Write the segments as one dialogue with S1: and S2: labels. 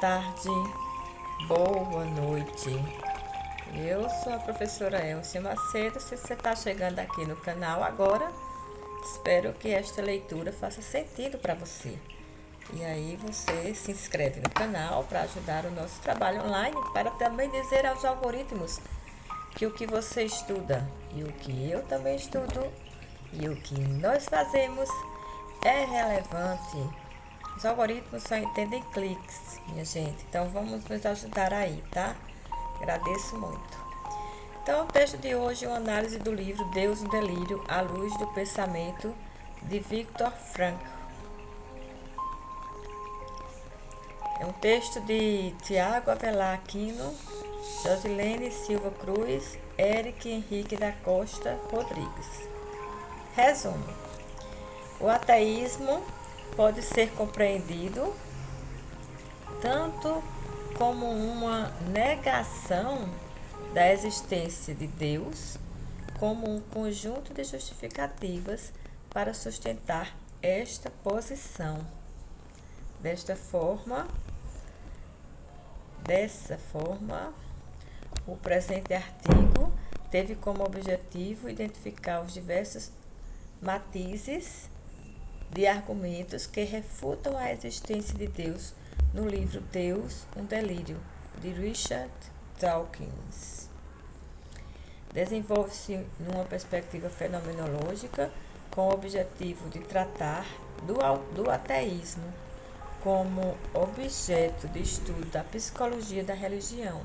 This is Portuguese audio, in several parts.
S1: tarde, boa noite. Eu sou a professora Elcia Macedo. Se você está chegando aqui no canal agora, espero que esta leitura faça sentido para você. E aí você se inscreve no canal para ajudar o nosso trabalho online, para também dizer aos algoritmos que o que você estuda e o que eu também estudo e o que nós fazemos é relevante. Os algoritmos só entendem cliques, minha gente. Então vamos nos ajudar aí, tá? Agradeço muito. Então, o texto de hoje é uma análise do livro Deus no Delírio, à luz do pensamento, de Viktor Frankl. É um texto de Tiago Avelar Aquino, Josilene Silva Cruz, Eric Henrique da Costa Rodrigues. Resumo: o ateísmo pode ser compreendido tanto como uma negação da existência de Deus, como um conjunto de justificativas para sustentar esta posição. Dessa forma, o presente artigo teve como objetivo identificar os diversos matizes de argumentos que refutam a existência de Deus no livro Deus, um Delírio, de Richard Dawkins. Desenvolve-se numa perspectiva fenomenológica com o objetivo de tratar do ateísmo como objeto de estudo da psicologia da religião.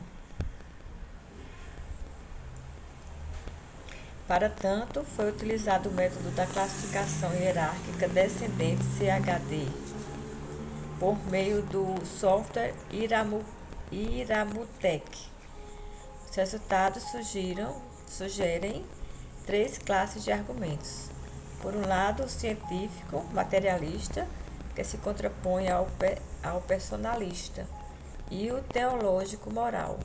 S1: Para tanto, foi utilizado o método da classificação hierárquica descendente CHD, por meio do software Iramutec. Os resultados sugerem três classes de argumentos. Por um lado, o científico materialista, que se contrapõe ao personalista, e o teológico moral.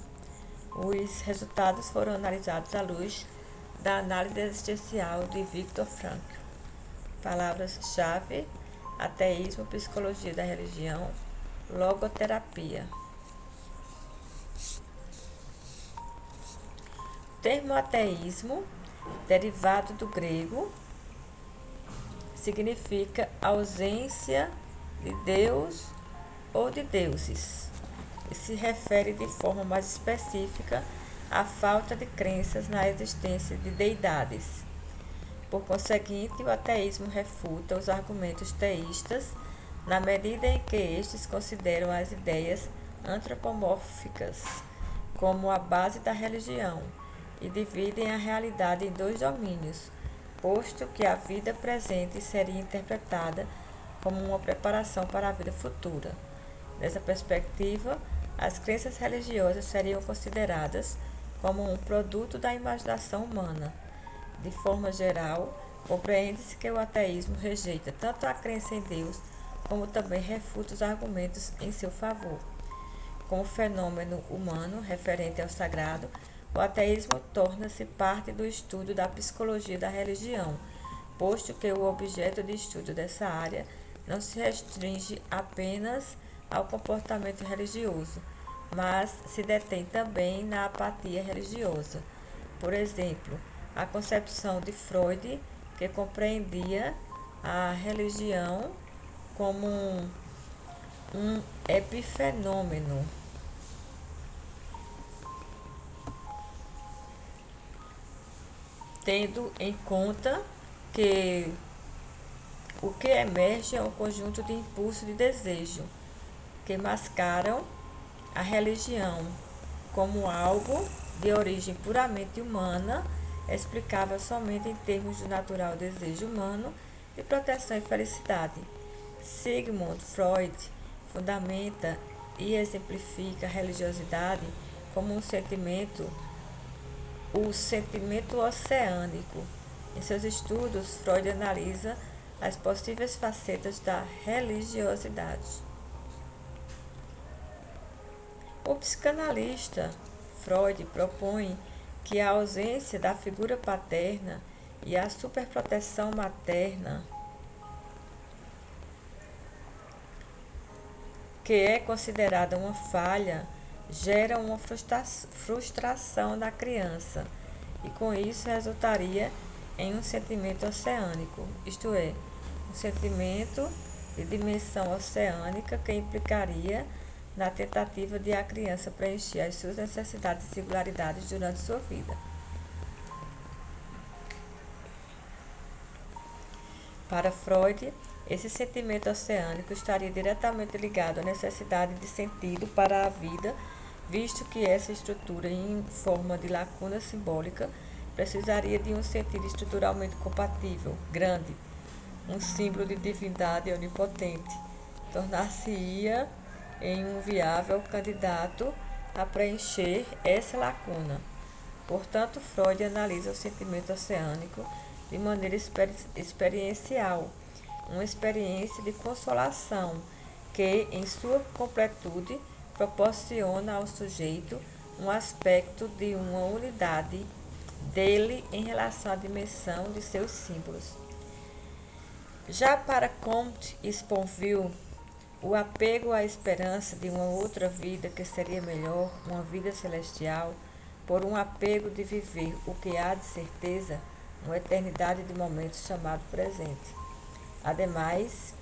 S1: Os resultados foram analisados à luz da análise existencial de Viktor Frankl. Palavras-chave: ateísmo, psicologia da religião, logoterapia. O termo ateísmo, derivado do grego, significa ausência de Deus ou de deuses, e se refere de forma mais específica à falta de crenças na existência de deidades. Por conseguinte, o ateísmo refuta os argumentos teístas na medida em que estes consideram as ideias antropomórficas como a base da religião e dividem a realidade em dois domínios, posto que a vida presente seria interpretada como uma preparação para a vida futura. Nessa perspectiva, as crenças religiosas seriam consideradas como um produto da imaginação humana. De forma geral, compreende-se que o ateísmo rejeita tanto a crença em Deus, como também refuta os argumentos em seu favor. Como fenômeno humano referente ao sagrado, o ateísmo torna-se parte do estudo da psicologia da religião, posto que o objeto de estudo dessa área não se restringe apenas ao comportamento religioso, mas se detém também na apatia religiosa. Por exemplo, a concepção de Freud, que compreendia a religião como um epifenômeno. Tendo em conta que o que emerge é um conjunto de impulsos de desejo que mascaram a religião como algo de origem puramente humana, explicável somente em termos do natural desejo humano de proteção e felicidade. Sigmund Freud fundamenta e exemplifica a religiosidade como o sentimento oceânico. Em seus estudos, Freud analisa as possíveis facetas da religiosidade. O psicanalista Freud propõe que a ausência da figura paterna e a superproteção materna que é considerada uma falha, gera uma frustração da criança e com isso resultaria em um sentimento oceânico, isto é, um sentimento de dimensão oceânica que implicaria na tentativa de a criança preencher as suas necessidades e singularidades durante sua vida. Para Freud, esse sentimento oceânico estaria diretamente ligado à necessidade de sentido para a vida, visto que essa estrutura em forma de lacuna simbólica precisaria de um sentido estruturalmente compatível, grande, um símbolo de divindade onipotente, tornar-se-ia em um viável candidato a preencher essa lacuna. Portanto, Freud analisa o sentimento oceânico de maneira experiencial, uma experiência de consolação que, em sua completude, proporciona ao sujeito um aspecto de uma unidade dele em relação à dimensão de seus símbolos. Já para Comte e Sponville, o apego à esperança de uma outra vida que seria melhor, uma vida celestial, por um apego de viver o que há de certeza, uma eternidade de momentos chamado presente. Ademais,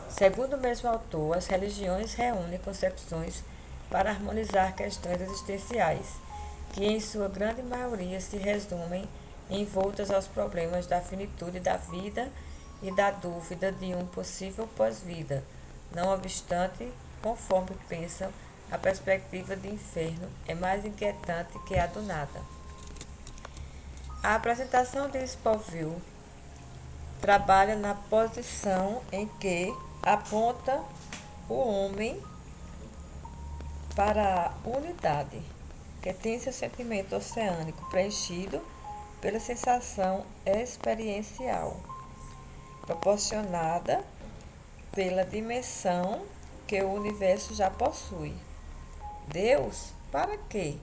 S1: segundo o mesmo autor, as religiões reúnem concepções para harmonizar questões existenciais, que em sua grande maioria se resumem envoltas aos problemas da finitude da vida e da dúvida de um possível pós-vida. Não obstante, conforme pensam, a perspectiva de inferno é mais inquietante que a do nada. A apresentação de Sponville trabalha na posição em que aponta o homem para a unidade, que tem seu sentimento oceânico preenchido pela sensação experiencial, proporcionada pela dimensão que o universo já possui. Deus, para quê?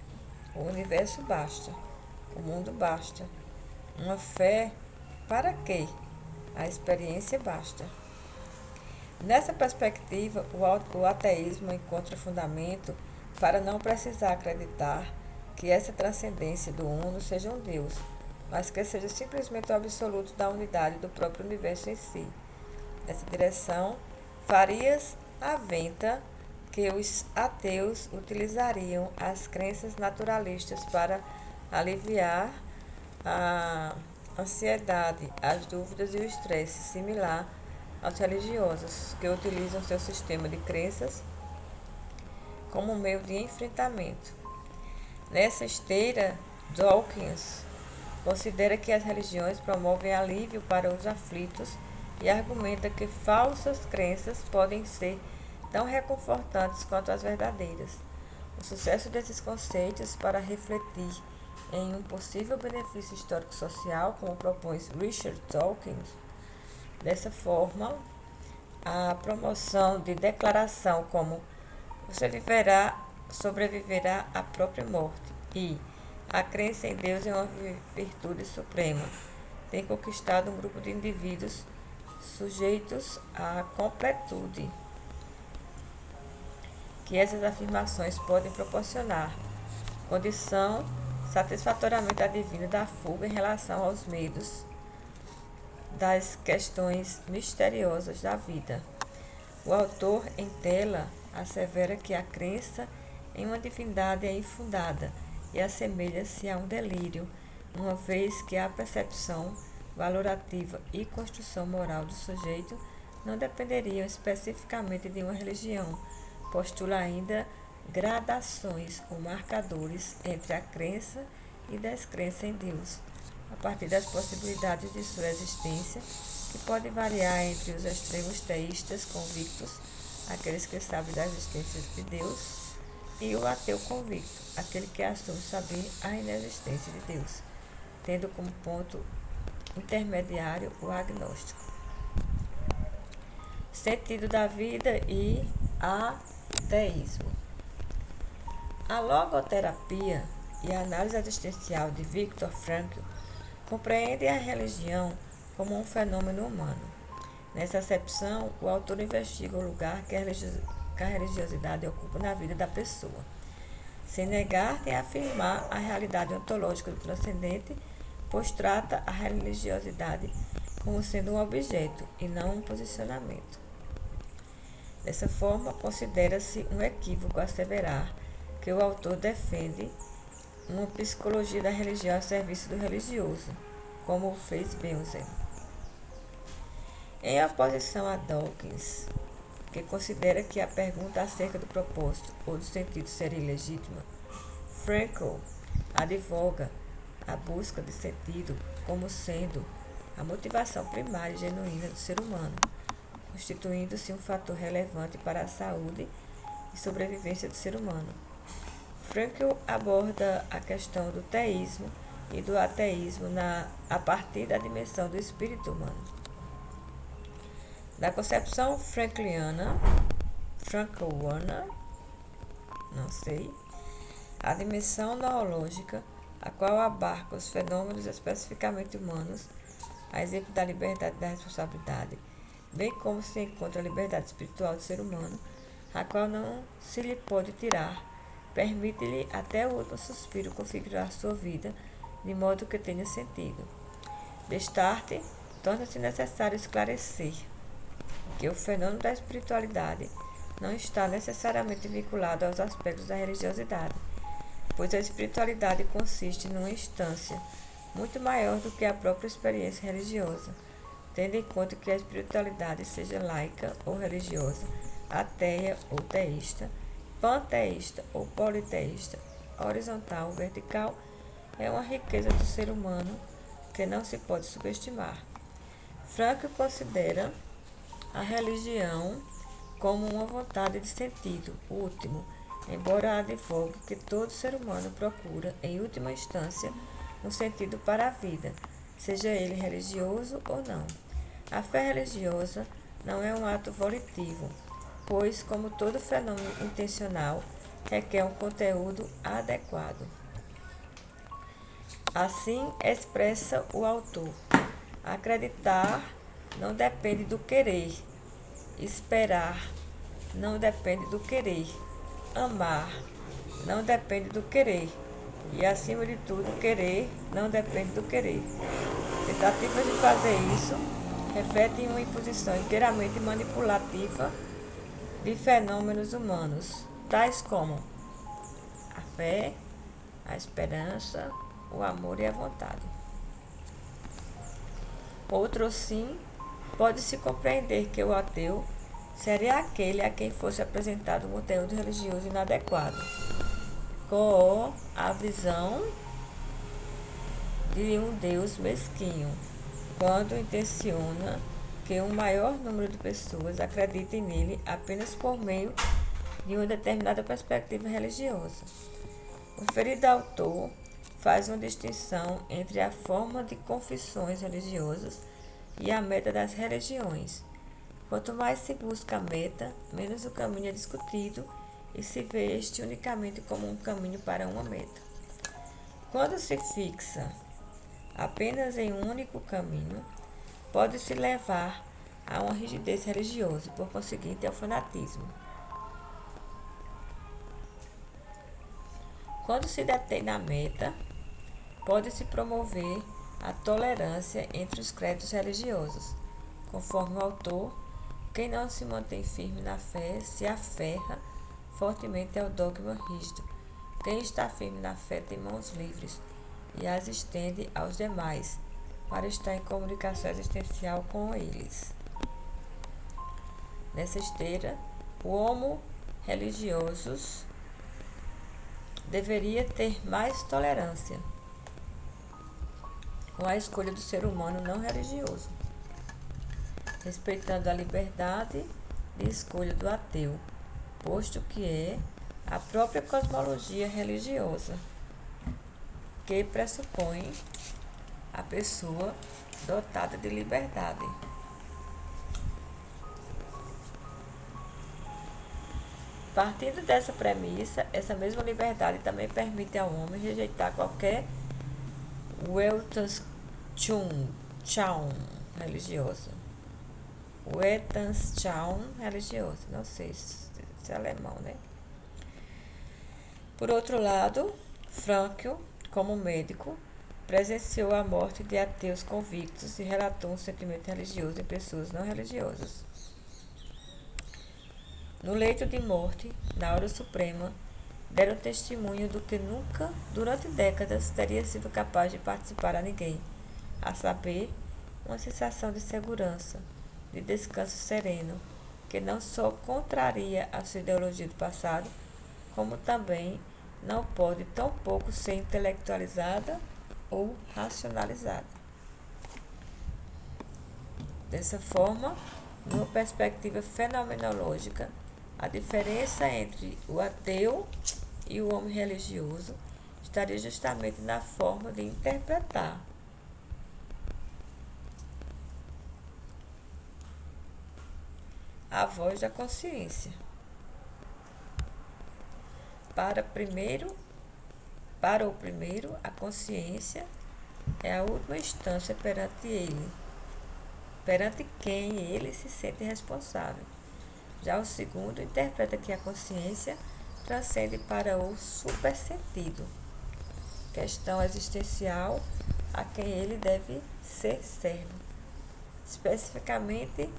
S1: O universo basta. O mundo basta. Uma fé, para quê? A experiência basta. Nessa perspectiva, o ateísmo encontra fundamento para não precisar acreditar que essa transcendência do uno seja um Deus, mas que seja simplesmente o absoluto da unidade do próprio universo em si. Nessa direção, Farias aventa que os ateus utilizariam as crenças naturalistas para aliviar a ansiedade, as dúvidas e o estresse, similar aos religiosos, que utilizam seu sistema de crenças como meio de enfrentamento. Nessa esteira, Dawkins considera que as religiões promovem alívio para os aflitos e argumenta que falsas crenças podem ser tão reconfortantes quanto as verdadeiras. O sucesso desses conceitos para refletir em um possível benefício histórico-social, como propõe Richard Dawkins, dessa forma, a promoção de declaração como você sobreviverá à própria morte e a crença em Deus é uma virtude suprema, tem conquistado um grupo de indivíduos sujeitos à completude que essas afirmações podem proporcionar, condição satisfatoriamente advinda da fuga em relação aos medos das questões misteriosas da vida. O autor em tela assevera que a crença em uma divindade é infundada e assemelha-se a um delírio, uma vez que a percepção valorativa e construção moral do sujeito não dependeriam especificamente de uma religião. Postula ainda gradações ou marcadores entre a crença e descrença em Deus, a partir das possibilidades de sua existência, que pode variar entre os extremos teístas convictos, aqueles que sabem da existência de Deus, e o ateu convicto, aquele que assume saber a inexistência de Deus, tendo como ponto intermediário o agnóstico. Sentido da vida e ateísmo. A logoterapia e a análise existencial de Viktor Frankl compreendem a religião como um fenômeno humano. Nessa acepção, o autor investiga o lugar que a religiosidade ocupa na vida da pessoa, sem negar nem afirmar a realidade ontológica do transcendente, pois trata a religiosidade como sendo um objeto e não um posicionamento. Dessa forma, considera-se um equívoco asseverar que o autor defende uma psicologia da religião a serviço do religioso, como o fez Benzer. Em oposição a Dawkins, que considera que a pergunta acerca do propósito ou do sentido seria ilegítima, Frankl advoga a busca de sentido como sendo a motivação primária e genuína do ser humano, constituindo-se um fator relevante para a saúde e sobrevivência do ser humano. Frankl aborda a questão do teísmo e do ateísmo a partir da dimensão do espírito humano. Na concepção frankliana, a dimensão noológica, a qual abarca os fenômenos especificamente humanos, a exemplo da liberdade e da responsabilidade, bem como se encontra a liberdade espiritual do ser humano, a qual não se lhe pode tirar, permite-lhe até o último suspiro configurar sua vida de modo que tenha sentido. Destarte, torna-se necessário esclarecer que o fenômeno da espiritualidade não está necessariamente vinculado aos aspectos da religiosidade, pois a espiritualidade consiste numa instância muito maior do que a própria experiência religiosa, tendo em conta que a espiritualidade seja laica ou religiosa, ateia ou teísta, panteísta ou politeísta, horizontal ou vertical, é uma riqueza do ser humano que não se pode subestimar. Frankl considera a religião como uma vontade de sentido último, embora advogue que todo ser humano procura, em última instância, um sentido para a vida, seja ele religioso ou não. A fé religiosa não é um ato volitivo, pois, como todo fenômeno intencional, requer um conteúdo adequado. Assim expressa o autor: acreditar não depende do querer, esperar não depende do querer, amar não depende do querer, e acima de tudo, querer não depende do querer. Tentativas de fazer isso refletem uma imposição inteiramente manipulativa de fenômenos humanos, tais como a fé, a esperança, o amor e a vontade. Outro sim, pode-se compreender que o ateu seria aquele a quem fosse apresentado um conteúdo religioso inadequado, com a visão de um Deus mesquinho, quando intenciona que um maior número de pessoas acreditem nele apenas por meio de uma determinada perspectiva religiosa. O referido autor faz uma distinção entre a forma de confissões religiosas e a meta das religiões. Quanto mais se busca a meta, menos o caminho é discutido e se vê este unicamente como um caminho para uma meta. Quando se fixa apenas em um único caminho, pode-se levar a uma rigidez religiosa e, por conseguinte, ao fanatismo. Quando se detém na meta, pode-se promover a tolerância entre os credos religiosos. Conforme o autor, quem não se mantém firme na fé se aferra fortemente ao dogma rígido. Quem está firme na fé tem mãos livres e as estende aos demais para estar em comunicação existencial com eles. Nessa esteira, o homo religiosus deveria ter mais tolerância com a escolha do ser humano não religioso, respeitando a liberdade de escolha do ateu, posto que é a própria cosmologia religiosa que pressupõe a pessoa dotada de liberdade. Partindo dessa premissa, essa mesma liberdade também permite ao homem rejeitar qualquer Weltanschauung religiosa. Weltanschauung religioso. Não sei se é alemão, né? Por outro lado, Frankl, como médico, presenciou a morte de ateus convictos e relatou um sentimento religioso em pessoas não religiosas. No leito de morte, na hora suprema, deram testemunho do que nunca, durante décadas, teria sido capaz de participar a ninguém, a saber, uma sensação de segurança, de descanso sereno, que não só contraria a sua ideologia do passado, como também não pode tampouco ser intelectualizada ou racionalizada. Dessa forma, numa perspectiva fenomenológica, a diferença entre o ateu e o homem religioso estaria justamente na forma de interpretar. A voz da consciência. Para o primeiro, a consciência é a última instância perante ele, perante quem ele se sente responsável. Já o segundo interpreta que a consciência transcende para o supersentido, questão existencial a quem ele deve ser servo. Especificamente,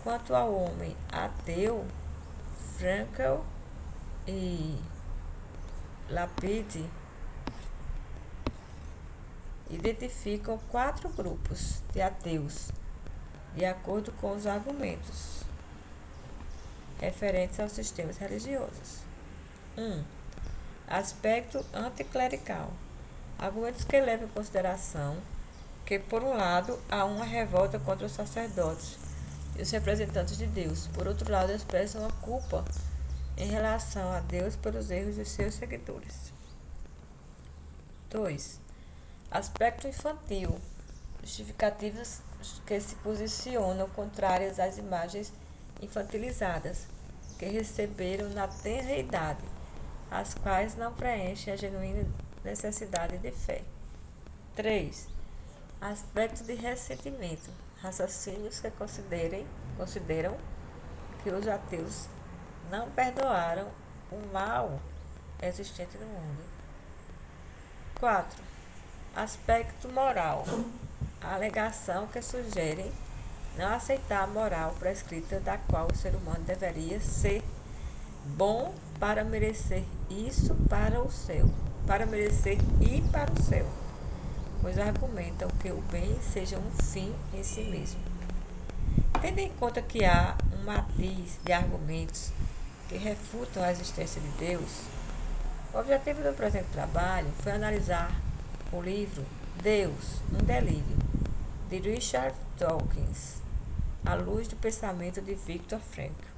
S1: quanto ao homem ateu, Frankl e Lapide identificam 4 grupos de ateus, de acordo com os argumentos referentes aos sistemas religiosos. 1. Aspecto anticlerical. Argumentos que levam em consideração que, por um lado, há uma revolta contra os sacerdotes e os representantes de Deus. Por outro lado, expressam a culpa em relação a Deus pelos erros de seus seguidores. 2. Aspecto infantil. Justificativas que se posicionam contrárias às imagens infantilizadas que receberam na tenra idade, as quais não preenchem a genuína necessidade de fé. 3. Aspecto de ressentimento. Raciocínios que consideram que os ateus não perdoaram o mal existente no mundo. 4. Aspecto moral. A alegação que sugere não aceitar a moral prescrita da qual o ser humano deveria ser bom para merecer isso para o céu, para merecer ir para o céu, pois argumentam que o bem seja um fim em si mesmo. Tendo em conta que há um matiz de argumentos que refutam a existência de Deus, o objetivo do presente trabalho foi analisar o livro Deus, um Delírio, de Richard Dawkins, à luz do pensamento de Viktor Frankl.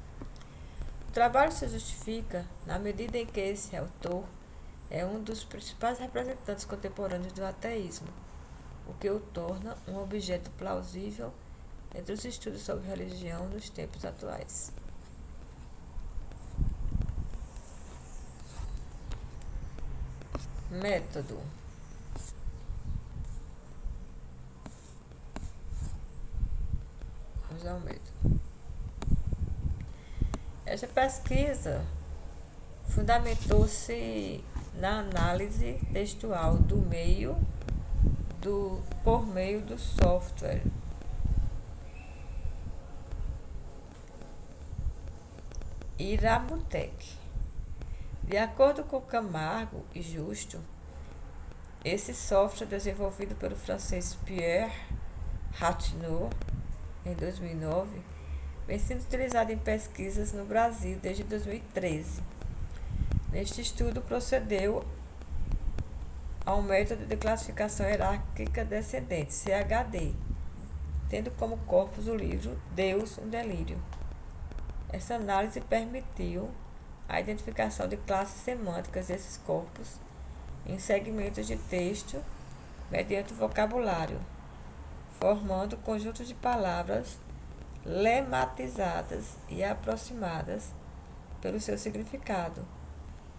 S1: O trabalho se justifica na medida em que esse autor é um dos principais representantes contemporâneos do ateísmo, o que o torna um objeto plausível entre os estudos sobre religião nos tempos atuais. Método. Vamos ao método. Esta pesquisa fundamentou-se na análise textual por meio do software Iramutec. De acordo com Camargo e Justo, esse software, desenvolvido pelo francês Pierre Rathenau em 2009, vem sendo utilizado em pesquisas no Brasil desde 2013. Neste estudo, procedeu a um método de classificação hierárquica descendente, CHD, tendo como corpus o livro Deus, um Delírio. Essa análise permitiu a identificação de classes semânticas desses corpos em segmentos de texto mediante o vocabulário, formando conjuntos de palavras lematizadas e aproximadas pelo seu significado,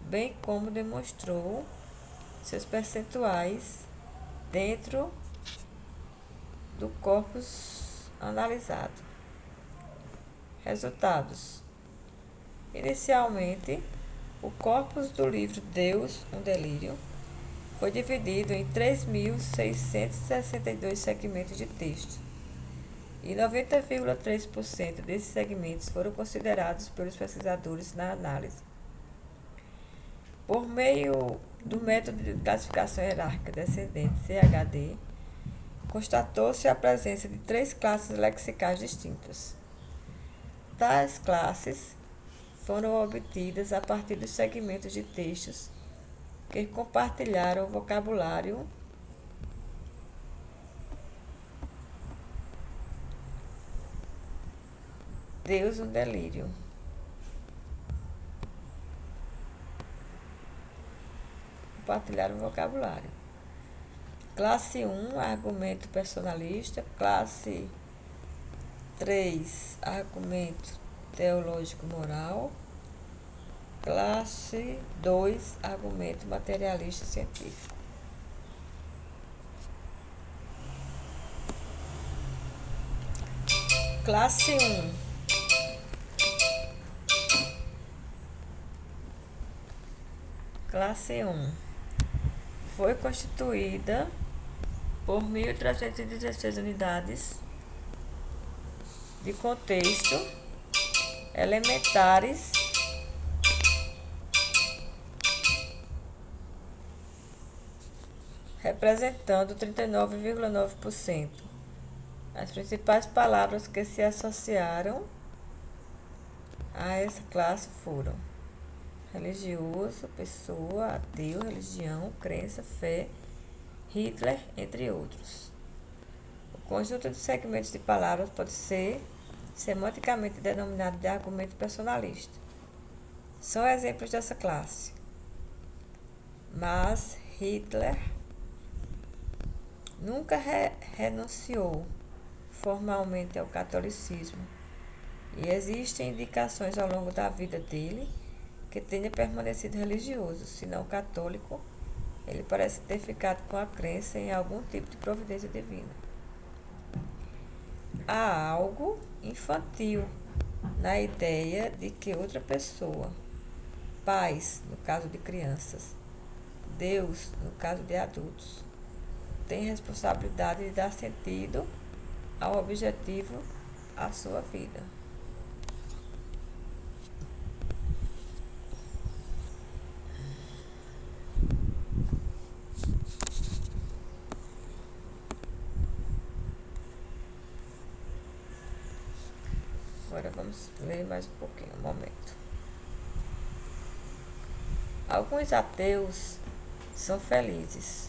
S1: bem como demonstrou seus percentuais dentro do corpus analisado. Resultados. Inicialmente, o corpus do livro Deus, um Delírio, foi dividido em 3.662 segmentos de texto, e 90,3% desses segmentos foram considerados pelos pesquisadores na análise. Por meio do método de classificação hierárquica descendente CHD, constatou-se a presença de 3 classes lexicais distintas. Tais classes foram obtidas a partir dos segmentos de textos que compartilharam o vocabulário Deus, um Delírio. Compartilharam o vocabulário. Classe 1, argumento personalista. Classe 3, argumento teológico-moral. Classe 2, argumento materialista científico. Classe 1. Classe 1 foi constituída por 1.316 unidades de contexto elementares representando 39,9%. As principais palavras que se associaram a essa classe foram religioso, pessoa, ateu, religião, crença, fé, Hitler, entre outros. O conjunto de segmentos de palavras pode ser semanticamente denominado de argumento personalista. São exemplos dessa classe. Mas Hitler nunca renunciou formalmente ao catolicismo, e existem indicações ao longo da vida dele que tenha permanecido religioso, se não católico. Ele parece ter ficado com a crença em algum tipo de providência divina. Há algo infantil na ideia de que outra pessoa, pais, no caso de crianças, Deus, no caso de adultos, tem responsabilidade de dar sentido ao objetivo à sua vida. Agora vamos ler mais um pouquinho, um momento. Alguns ateus são felizes,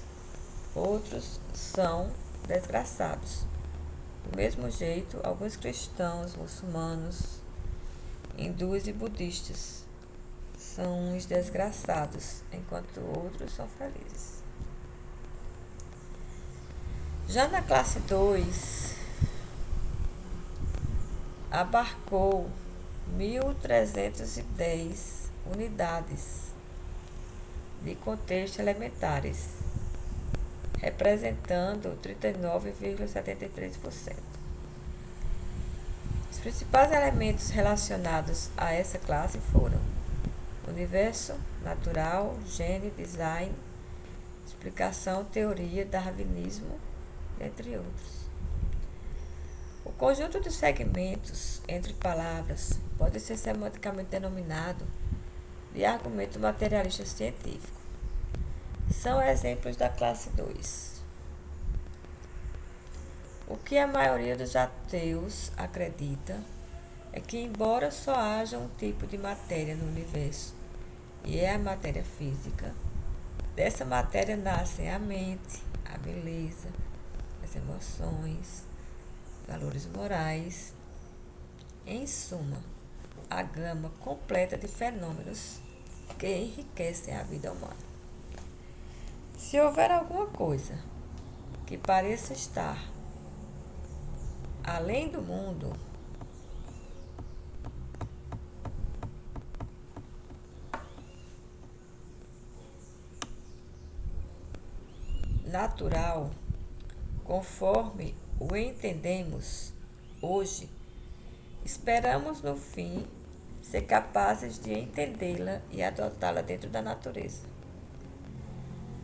S1: outros são desgraçados. Do mesmo jeito, alguns cristãos, muçulmanos, hindus e budistas são os desgraçados, enquanto outros são felizes. Já na classe 2, abarcou 1.310 unidades de contexto elementares, representando 39,73%. Os principais elementos relacionados a essa classe foram universo, natural, gênio, design, explicação, teoria, darwinismo, entre outros. O conjunto de segmentos entre palavras pode ser semanticamente denominado de argumento materialista científico. São exemplos da classe 2. O que a maioria dos ateus acredita é que, embora só haja um tipo de matéria no universo, e é a matéria física, dessa matéria nascem a mente, a beleza, as emoções, valores morais, em suma, a gama completa de fenômenos que enriquecem a vida humana. Se houver alguma coisa que pareça estar além do mundo, natural, conforme o entendemos hoje, Esperamos, no fim, ser capazes de entendê-la e adotá-la dentro da natureza.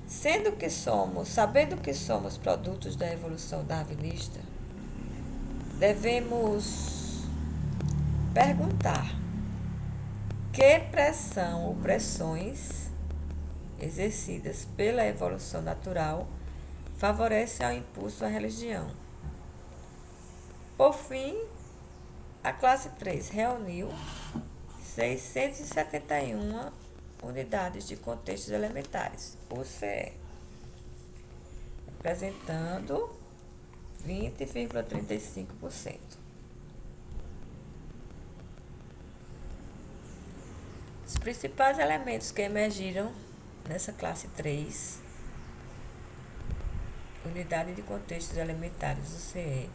S1: Sabendo que somos produtos da evolução darwinista, devemos perguntar que pressão ou pressões exercidas pela evolução natural favorecem ao impulso à religião. Por fim, a classe 3 reuniu 671 unidades de contextos elementares, UCE, representando 20,35%. Os principais elementos que emergiram nessa classe 3, unidade de contextos elementares, UCE,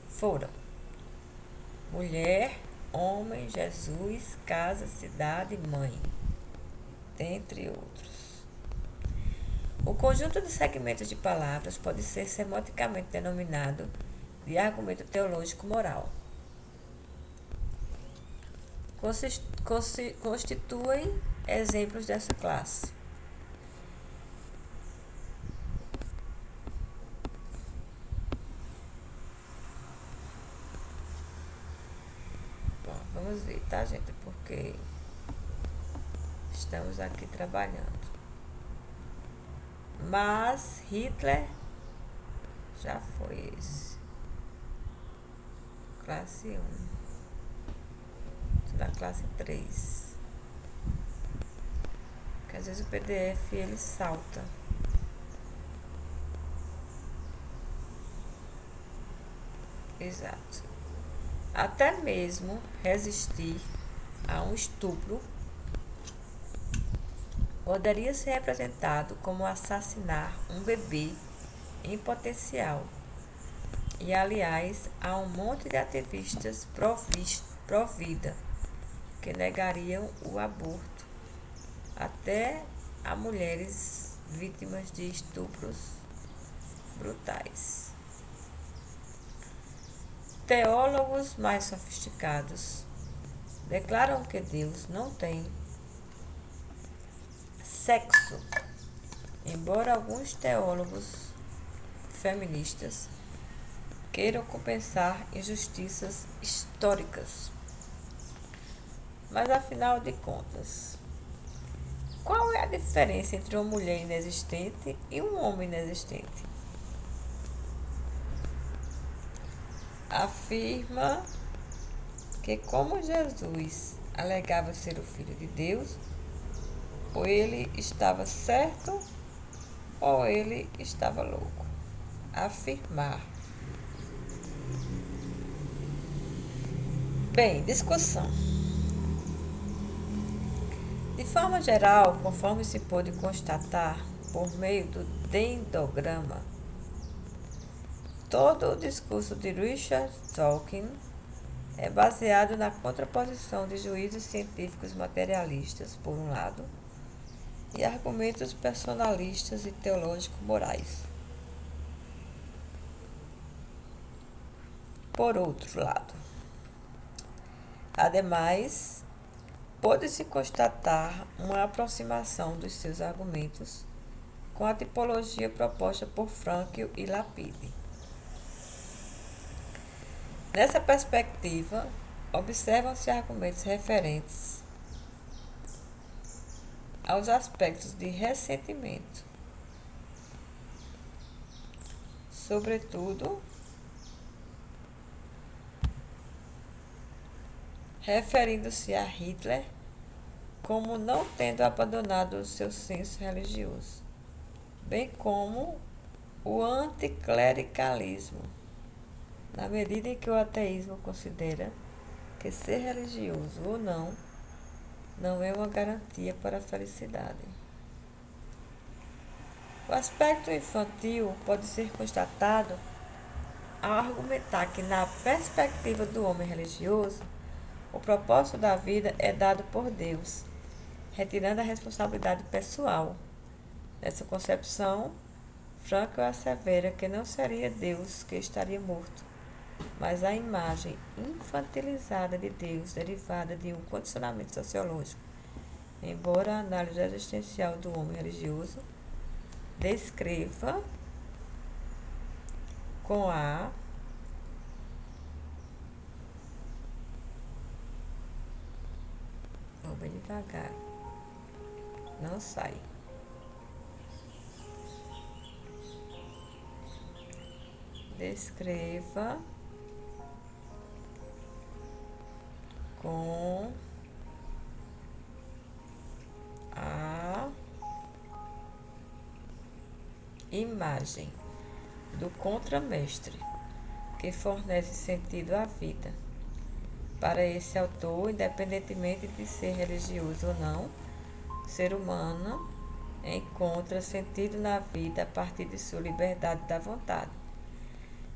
S1: foram mulher, homem, Jesus, casa, cidade, mãe, dentre outros. O conjunto de segmentos de palavras pode ser semanticamente denominado de argumento teológico moral. Constituem exemplos dessa classe. Bom, vamos ver, tá, gente? Porque estamos aqui trabalhando. Mas Hitler já foi esse. Classe 1. Da classe 3. Porque às vezes o PDF ele salta. Exato. Até mesmo resistir a um estupro poderia ser representado como assassinar um bebê em potencial. E, aliás, há um monte de ativistas pró-vida que negariam o aborto, até a mulheres vítimas de estupros brutais. Teólogos mais sofisticados declaram que Deus não tem sexo, embora alguns teólogos feministas queiram compensar injustiças históricas. Mas, afinal de contas, qual é a diferença entre uma mulher inexistente e um homem inexistente? Afirma que, como Jesus alegava ser o Filho de Deus, ou ele estava certo ou ele estava louco. Afirmar. Bem, discussão. De forma geral, conforme se pôde constatar por meio do dendrograma, todo o discurso de Richard Dawkins é baseado na contraposição de juízos científicos materialistas, por um lado, e argumentos personalistas e teológico-morais, por outro lado. Ademais, pôde-se constatar uma aproximação dos seus argumentos com a tipologia proposta por Frankl e Lapide. Nessa perspectiva, observam-se argumentos referentes aos aspectos de ressentimento, sobretudo referindo-se a Hitler como não tendo abandonado o seu senso religioso, bem como o anticlericalismo, na medida em que o ateísmo considera que ser religioso ou não é uma garantia para a felicidade. O aspecto infantil pode ser constatado ao argumentar que, na perspectiva do homem religioso, o propósito da vida é dado por Deus, retirando a responsabilidade pessoal. Nessa concepção, Frankl assevera que não seria Deus que estaria morto, mas a imagem infantilizada de Deus derivada de um condicionamento sociológico. Embora a análise existencial do homem religioso descreva com a vou bem devagar, não sai. Descreva com a imagem do contramestre que fornece sentido à vida. Para esse autor, independentemente de ser religioso ou não, o ser humano encontra sentido na vida a partir de sua liberdade da vontade.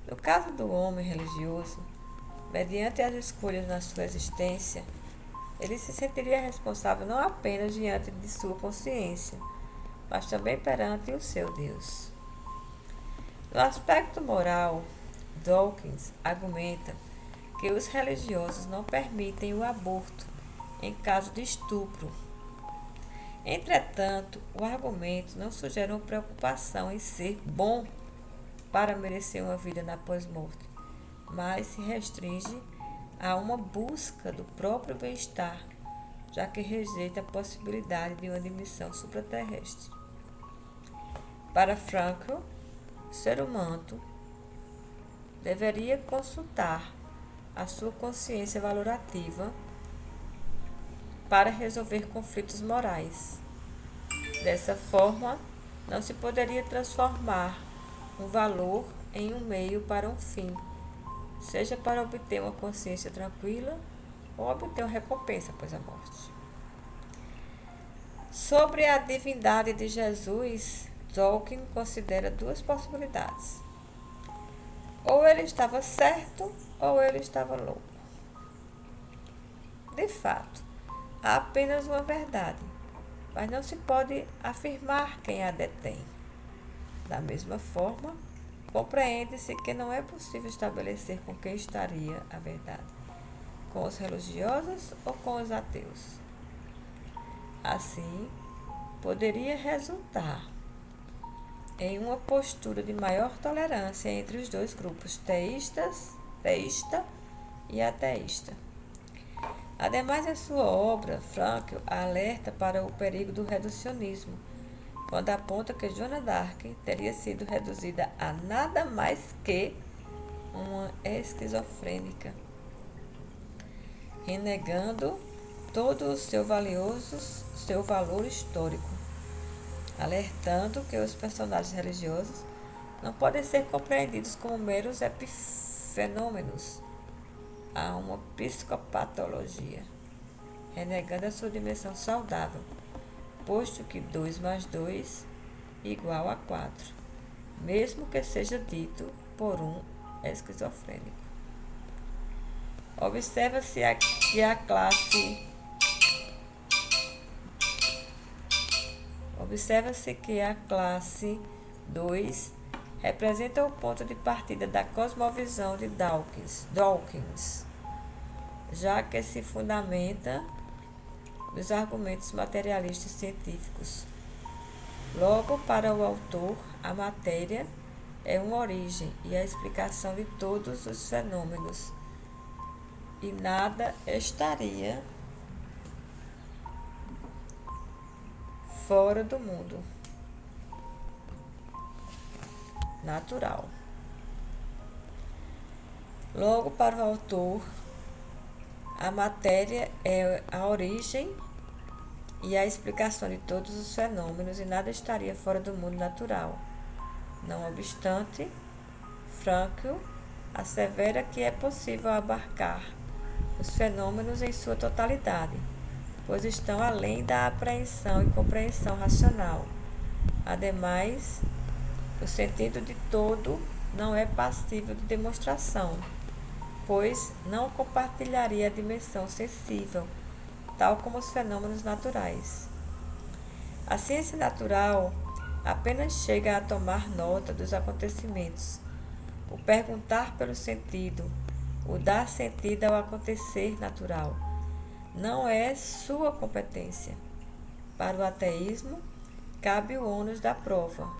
S1: No caso do homem religioso, mediante as escolhas na sua existência, ele se sentiria responsável não apenas diante de sua consciência, mas também perante o seu Deus. No aspecto moral, Dawkins argumenta que os religiosos não permitem o aborto em caso de estupro. Entretanto, o argumento não sugere uma preocupação em ser bom para merecer uma vida na pós-morte, mas se restringe a uma busca do próprio bem-estar, já que rejeita a possibilidade de uma dimensão supraterrestre. Para Frankl, o ser humano deveria consultar a sua consciência valorativa para resolver conflitos morais. Dessa forma, não se poderia transformar um valor em um meio para um fim, seja para obter uma consciência tranquila ou obter uma recompensa após a morte. Sobre a divindade de Jesus, Dawkins considera duas possibilidades. Ou ele estava certo ou ele estava louco. De fato, há apenas uma verdade, mas não se pode afirmar quem a detém. Da mesma forma, compreende-se que não é possível estabelecer com quem estaria a verdade, com os religiosos ou com os ateus. Assim, poderia resultar em uma postura de maior tolerância entre os dois grupos, teísta e ateísta. Ademais, em sua obra, Frankl alerta para o perigo do reducionismo, quando aponta que Joana d'Arc teria sido reduzida a nada mais que uma esquizofrênica, renegando todo o seu valor histórico, alertando que os personagens religiosos não podem ser compreendidos como meros epifenômenos. Há uma psicopatologia, renegando a sua dimensão saudável, posto que 2 mais 2 igual a 4, mesmo que seja dito por um esquizofrênico. Observa-se que a classe 2 representa o ponto de partida da cosmovisão de Dawkins, já que se fundamenta nos argumentos materialistas científicos. Logo, para o autor, a matéria é uma origem e a explicação de todos os fenômenos, e nada estaria fora do mundo natural. Logo, para o autor, a matéria é a origem e a explicação de todos os fenômenos e nada estaria fora do mundo natural. Não obstante, Frankl assevera que é possível abarcar os fenômenos em sua totalidade, pois estão além da apreensão e compreensão racional. Ademais, o sentido de todo não é passível de demonstração, pois não compartilharia a dimensão sensível, tal como os fenômenos naturais. A ciência natural apenas chega a tomar nota dos acontecimentos, o perguntar pelo sentido, o dar sentido ao acontecer natural, não é sua competência. Para o ateísmo, cabe o ônus da prova,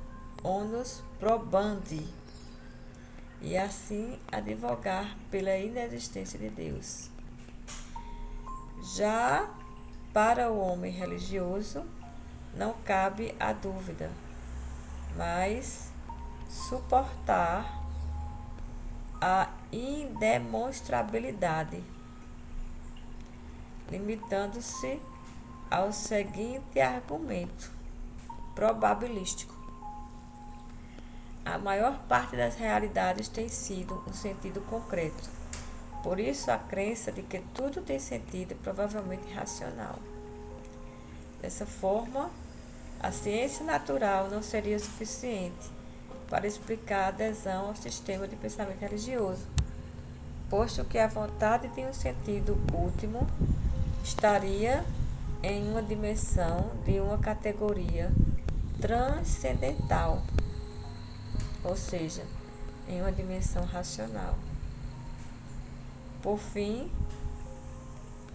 S1: onus probandi, e assim advogar pela inexistência de Deus. Já para o homem religioso, não cabe a dúvida, mas suportar a indemonstrabilidade, limitando-se ao seguinte argumento probabilístico: a maior parte das realidades tem sido um sentido concreto. Por isso, a crença de que tudo tem sentido é provavelmente racional. Dessa forma, a ciência natural não seria suficiente para explicar a adesão ao sistema de pensamento religioso, posto que a vontade de um sentido último estaria em uma dimensão de uma categoria transcendental, ou seja, em uma dimensão racional. Por fim,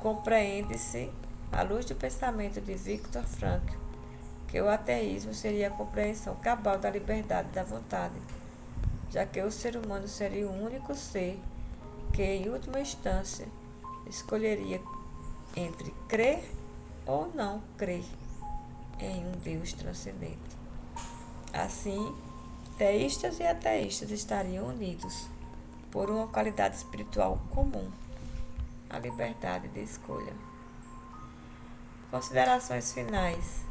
S1: compreende-se, à luz do pensamento de Viktor Frankl, que o ateísmo seria a compreensão cabal da liberdade da vontade, já que o ser humano seria o único ser que, em última instância, escolheria entre crer ou não crer em um Deus transcendente. Assim, teístas e ateístas estariam unidos por uma qualidade espiritual comum, a liberdade de escolha. Considerações finais.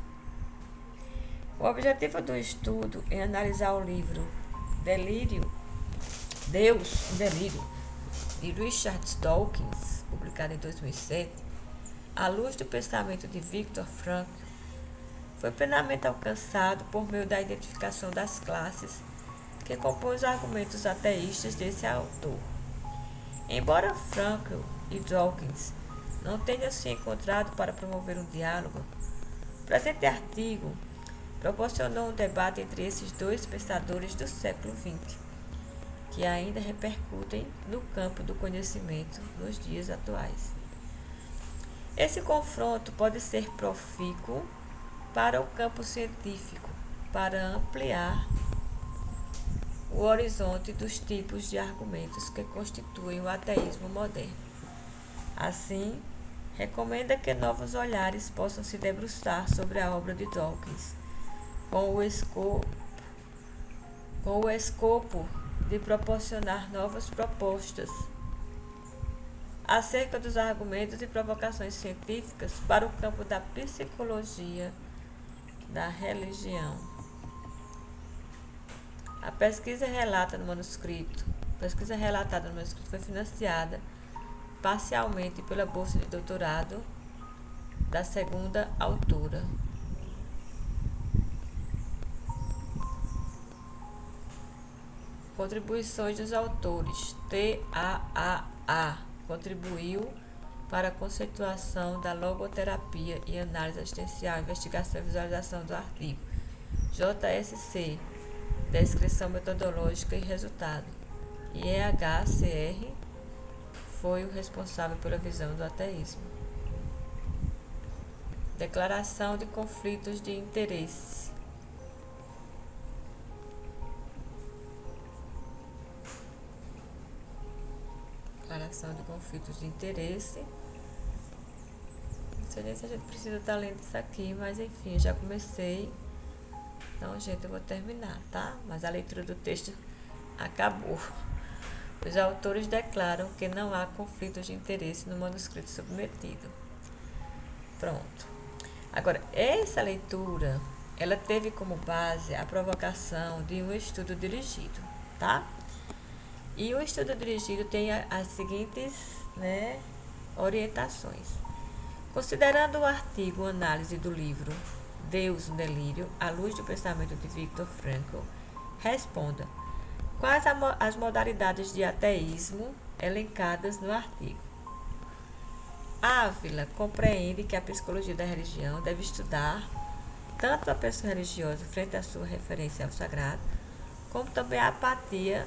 S1: O objetivo do estudo é analisar o livro Deus, um Delírio, de Richard Dawkins, publicado em 2007, à luz do pensamento de Viktor Frankl, foi plenamente alcançado por meio da identificação das classes que compõem os argumentos ateístas desse autor. Embora Frankl e Dawkins não tenham se encontrado para promover um diálogo, o presente artigo proporcionou um debate entre esses dois pensadores do século XX, que ainda repercutem no campo do conhecimento nos dias atuais. Esse confronto pode ser profícuo para o campo científico, para ampliar o horizonte dos tipos de argumentos que constituem o ateísmo moderno. Assim, recomenda que novos olhares possam se debruçar sobre a obra de Dawkins, com o escopo de proporcionar novas propostas acerca dos argumentos e provocações científicas para o campo da psicologia da religião. A pesquisa relatada no manuscrito foi financiada parcialmente pela bolsa de doutorado da segunda autora. Contribuições dos autores. TAAA contribuiu para a conceituação da logoterapia e análise assistencial, investigação e visualização do artigo. JSC, descrição metodológica e resultado. IEHCR foi o responsável pela visão do ateísmo. Declaração de conflitos de interesse. Declaração de conflitos de interesse. Não sei nem se a gente precisa estar lendo isso aqui, mas enfim, eu já comecei. Então, gente, eu vou terminar, tá? Mas a leitura do texto acabou. Os autores declaram que não há conflitos de interesse no manuscrito submetido. Pronto. Agora, essa leitura, ela teve como base a provocação de um estudo dirigido, tá? E o estudo dirigido tem as seguintes, orientações. Considerando o artigo Análise do livro Deus, um Delírio, à luz do pensamento de Viktor Frankl, responda: quais as modalidades de ateísmo elencadas no artigo? Ávila compreende que a psicologia da religião deve estudar tanto a pessoa religiosa frente à sua referência ao sagrado, como também a apatia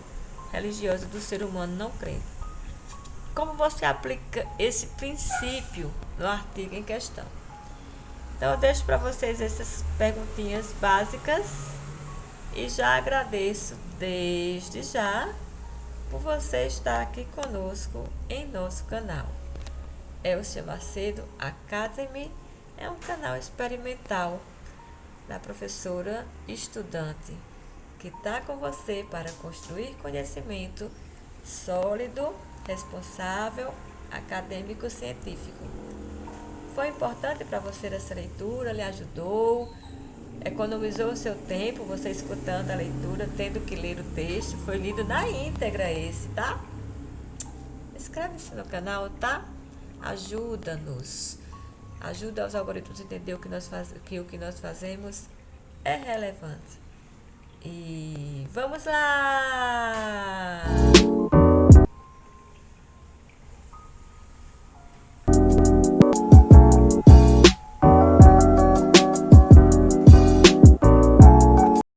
S1: religiosa do ser humano não crente. Como você aplica esse princípio no artigo em questão? Então, eu deixo para vocês essas perguntinhas básicas e já agradeço desde já por você estar aqui conosco em nosso canal. Elcia Macedo Academy é um canal experimental da professora estudante que está com você para construir conhecimento sólido, responsável, acadêmico, científico. Foi importante para você essa leitura? Lhe ajudou? Economizou o seu tempo você escutando a leitura, tendo que ler o texto? Foi lido na íntegra esse, tá? Inscreve-se no canal, tá? Ajuda-nos. Ajuda os algoritmos a entender que o que nós fazemos é relevante. E vamos lá!